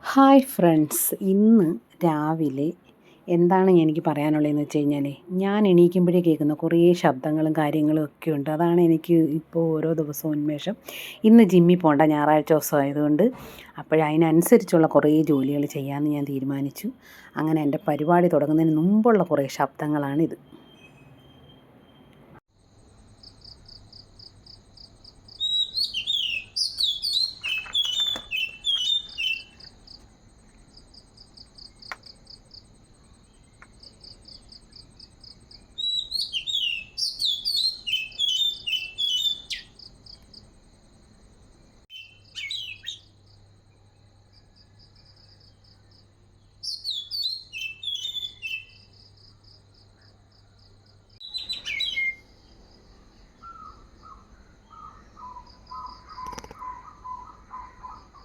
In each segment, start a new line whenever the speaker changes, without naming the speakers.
Hi friends, ഇന്ന് രാവിലെ എന്താണ് എനിക്ക് പറയാനുള്ളതെന്ന് വെച്ച് കഴിഞ്ഞാൽ, ഞാൻ എണീക്കുമ്പോഴേ കേൾക്കുന്ന കുറേ ശബ്ദങ്ങളും കാര്യങ്ങളും ഒക്കെ ഉണ്ട്. അതാണ് എനിക്ക് ഇപ്പോൾ ഓരോ ദിവസവും ഉന്മേഷം. ഇന്ന് ജിമ്മിൽ പോകണ്ട, ഞായറാഴ്ച ദിവസം ആയതുകൊണ്ട് അതിനനുസരിച്ചുള്ള കുറേ ജോലികൾ ചെയ്യാമെന്ന് ഞാൻ തീരുമാനിച്ചു. അങ്ങനെ എൻ്റെ പരിപാടി തുടങ്ങുന്നതിന് മുമ്പുള്ള കുറേ ശബ്ദങ്ങളാണിത്.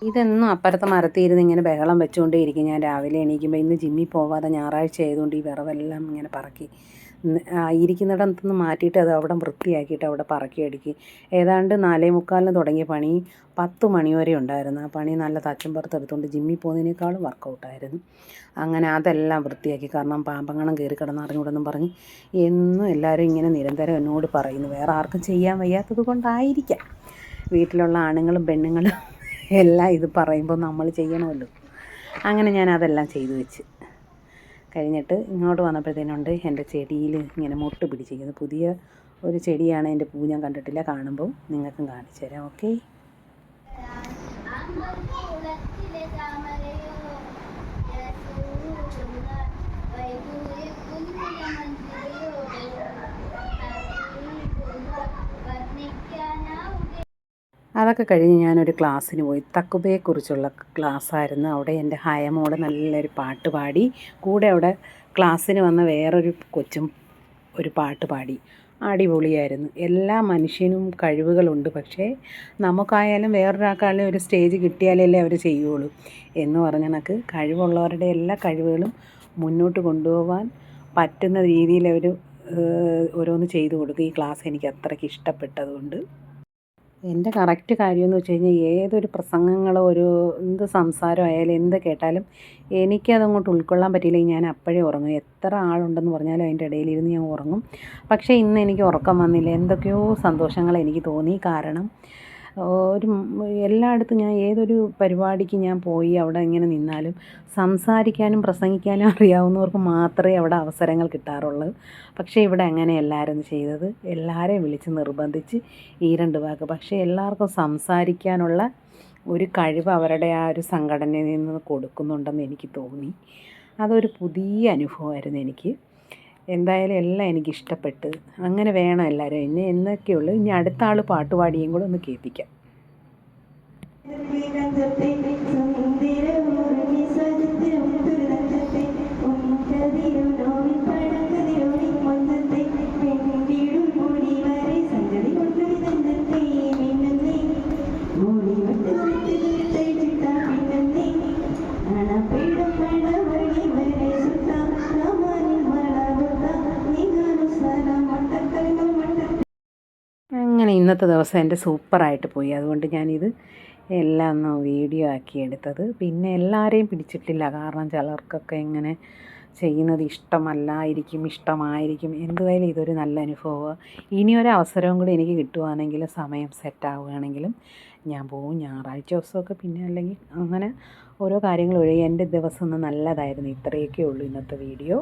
ഇതെന്നും അപ്പുറത്തെ മരത്തിരുന്ന് ഇങ്ങനെ ബഹളം വെച്ചുകൊണ്ടേയിരിക്കും. ഞാൻ രാവിലെ എണീക്കുമ്പോൾ ഇന്ന് ജിമ്മിൽ പോവാതെ ഞായറാഴ്ച ആയതുകൊണ്ട് ഈ വിറവെല്ലാം ഇങ്ങനെ പറക്കി ഇരിക്കുന്നിടത്തുനിന്ന് മാറ്റിയിട്ട് അത് അവിടെ വൃത്തിയാക്കിയിട്ട് അവിടെ പറക്കി അടുക്കി. ഏതാണ്ട് 4:45 തുടങ്ങിയ പണി 10 മണി വരെ ഉണ്ടായിരുന്നു. ആ പണി നല്ല തച്ചും പുറത്തെടുത്തുകൊണ്ട് ജിമ്മിൽ പോകുന്നതിനേക്കാളും വർക്കൗട്ടായിരുന്നു. അങ്ങനെ അതെല്ലാം വൃത്തിയാക്കി. കാരണം പാമ്പങ്ങളും കയറി കിടന്നറിഞ്ഞൂടെന്നും പറഞ്ഞ് എന്നും എല്ലാവരും ഇങ്ങനെ നിരന്തരം എന്നോട് പറയുന്നു. വേറെ ആർക്കും ചെയ്യാൻ വയ്യാത്തത് കൊണ്ടായിരിക്കാം. വീട്ടിലുള്ള ആണുങ്ങളും പെണ്ണുങ്ങളും എല്ലാം ഇത് പറയുമ്പോൾ നമ്മൾ ചെയ്യണമല്ലോ. അങ്ങനെ ഞാൻ അതെല്ലാം ചെയ്തു വെച്ച് കഴിഞ്ഞിട്ട് ഇങ്ങോട്ട് വന്നപ്പോഴത്തേനുണ്ട് എൻ്റെ ചെടിയിൽ ഇങ്ങനെ മൊട്ട് പിടിച്ചിരിക്കുന്നത്. പുതിയ ഒരു ചെടിയാണ്. എൻ്റെ പൂ ഞാൻ കണ്ടിട്ടില്ല. കാണുമ്പോൾ നിങ്ങൾക്കും കാണിച്ചു തരാം. ഓക്കെ. അതൊക്കെ കഴിഞ്ഞ് ഞാനൊരു ക്ലാസ്സിന് പോയി. തക്കുബയെക്കുറിച്ചുള്ള ക്ലാസ്സായിരുന്നു. അവിടെ എൻ്റെ ഹയമോള് നല്ലൊരു പാട്ട് പാടി. കൂടെ അവിടെ ക്ലാസ്സിന് വന്ന വേറൊരു കൊച്ചും ഒരു പാട്ട് പാടി. അടിപൊളിയായിരുന്നു. എല്ലാ മനുഷ്യനും കഴിവുകളുണ്ട്. പക്ഷേ നമുക്കായാലും വേറൊരാൾക്കായാലും ഒരു സ്റ്റേജ് കിട്ടിയാലല്ലേ അവർ ചെയ്യുള്ളൂ എന്ന് പറഞ്ഞ കണക്ക് കഴിവുള്ളവരുടെ എല്ലാ കഴിവുകളും മുന്നോട്ട് കൊണ്ടുപോകാൻ പറ്റുന്ന രീതിയിൽ അവർ ഓരോന്ന് ചെയ്തു കൊടുക്കും. ഈ ക്ലാസ് എനിക്ക് അത്രയ്ക്ക് ഇഷ്ടപ്പെട്ടതുകൊണ്ട് എൻ്റെ കറക്റ്റ് കാര്യമെന്ന് വെച്ച് കഴിഞ്ഞാൽ ഏതൊരു പ്രസംഗങ്ങളോ എന്ത് സംസാരമായാലും എന്ത് കേട്ടാലും എനിക്കതങ്ങോട്ട് ഉൾക്കൊള്ളാൻ പറ്റിയില്ലെങ്കിൽ ഞാൻ അപ്പോഴേ ഉറങ്ങും. എത്ര ആളുണ്ടെന്ന് പറഞ്ഞാലും അതിൻ്റെ ഇടയിലിരുന്ന് ഞാൻ ഉറങ്ങും. പക്ഷേ ഇന്ന് എനിക്ക് ഉറക്കം വന്നില്ല. എന്തൊക്കെയോ സന്തോഷങ്ങൾ എനിക്ക് തോന്നി. കാരണം എല്ലായിടത്തും ഞാൻ ഏതൊരു പരിപാടിക്ക് ഞാൻ പോയി അവിടെ ഇങ്ങനെ നിന്നാലും സംസാരിക്കാനും പ്രസംഗിക്കാനും അറിയാവുന്നവർക്ക് മാത്രമേ അവിടെ അവസരങ്ങൾ കിട്ടാറുള്ളൂ. പക്ഷേ ഇവിടെ അങ്ങനെയല്ലായിരുന്നു ചെയ്തത്. എല്ലാവരെയും വിളിച്ച് നിർബന്ധിച്ച് ഈ 2 വാക്ക്. പക്ഷേ എല്ലാവർക്കും സംസാരിക്കാനുള്ള ഒരു കഴിവ് അവരുടെ ആ ഒരു സംഘടനയിൽ നിന്ന് കൊടുക്കുന്നുണ്ടെന്ന് എനിക്ക് തോന്നി. അതൊരു പുതിയ അനുഭവമായിരുന്നു എനിക്ക്. എന്തായാലും എല്ലാം എനിക്കിഷ്ടപ്പെട്ട്. അങ്ങനെ വേണം എല്ലാവരും. ഇനി എന്നൊക്കെയുള്ളൂ. ഇനി അടുത്ത ആൾ പാട്ടുപാടിയും കൂടെ ഒന്ന് കേൾപ്പിക്കാം. അങ്ങനെ ഇന്നത്തെ ദിവസം എൻ്റെ സൂപ്പറായിട്ട് പോയി. അതുകൊണ്ട് ഞാനിത് എല്ലാം ഒന്ന് വീഡിയോ ആക്കി എടുത്തത്. പിന്നെ എല്ലാവരെയും പിടിച്ചിട്ടില്ല. കാരണം ചിലർക്കൊക്കെ ഇങ്ങനെ ചെയ്യുന്നത് ഇഷ്ടമായിരിക്കും. എന്തുവായാലും ഇതൊരു നല്ല അനുഭവമാണ്. ഇനിയൊരു അവസരവും കൂടി എനിക്ക് കിട്ടുവാണെങ്കിൽ, സമയം സെറ്റാവുകയാണെങ്കിലും ഞാൻ പോവും. ഞായറാഴ്ച ദിവസമൊക്കെ പിന്നെ അല്ലെങ്കിൽ അങ്ങനെ ഓരോ കാര്യങ്ങൾ വഴി എൻ്റെ ദിവസം ഒന്ന് നല്ലതായിരുന്നു. ഇത്രയൊക്കെ ഉള്ളൂ ഇന്നത്തെ വീഡിയോ.